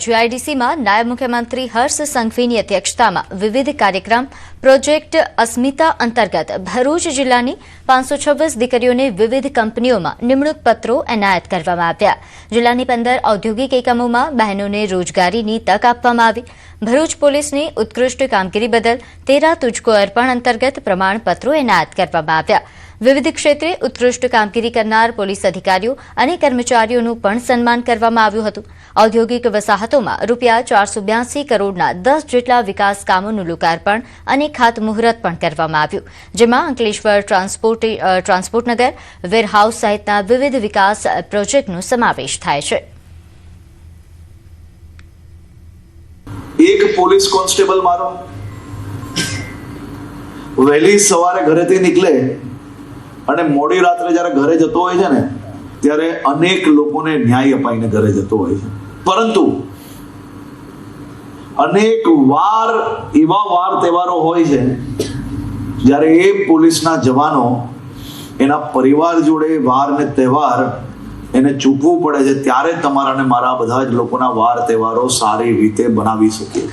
જીઆઈડીસીમાં નાયબ મુખ્યમંત્રી હર્ષ સંઘવીની અધ્યક્ષતામાં વિવિધ કાર્યક્રમ પ્રોજેક્ટ અસ્મિતા અંતર્ગત ભરૂચ જિલ્લાની 526 દીકરીઓને વિવિધ કંપનીઓમાં નિમણૂક પત્રો એનાયત કરવામાં આવ્યા. જિલ્લાની 15 ઔદ્યોગિક એકમોમાં બહેનોને રોજગારીની તક આપવામાં આવી. ભરૂચ પોલીસની ઉત્કૃષ્ટ કામગીરી બદલ 13 તુજકો અર્પણ અંતર્ગત પ્રમાણપત્રો એનાયત કરવામાં આવ્યા. વિવિધ ક્ષેત્રે ઉત્કૃષ્ટ કામગીરી કરનાર પોલીસ અધિકારીઓ અને કર્મચારીઓનું પણ સન્માન કરવામાં આવ્યું હતું. ઔદ્યોગિક વસાહતોમાં ₹482 કરોડના 10 જેટલા વિકાસ કામોનું લોકાર્પણ અને ખાતમુહૂર્ત પણ કરવામાં આવ્યું, જેમાં અંકલેશ્વર ટ્રાન્સપોર્ટનગર વેરહાઉસ સહિતના વિવિધ વિકાસ પ્રોજેક્ટનો સમાવેશ થાય છે. એક પોલીસ કોન્સ્ટેબલ મારો વહેલી સવારે ઘરેથી નીકળે અને મોડી રાત્રે જ્યારે ઘરે જતો હોય છે ને ત્યારે અનેક લોકોને ન્યાય અપાઈને ઘરે જતો હોય છે. પરંતુ અનેક વાર એવા વાર તહેવારો હોય છે જ્યારે એ પોલીસના જવાનો એના પરિવાર જોડે વાર ને તહેવાર એને ચૂકવવું પડે છે. ત્યારે તમારા ને મારા બધા જ લોકોના વાર તહેવારો સારી રીતે બનાવી શકીએ.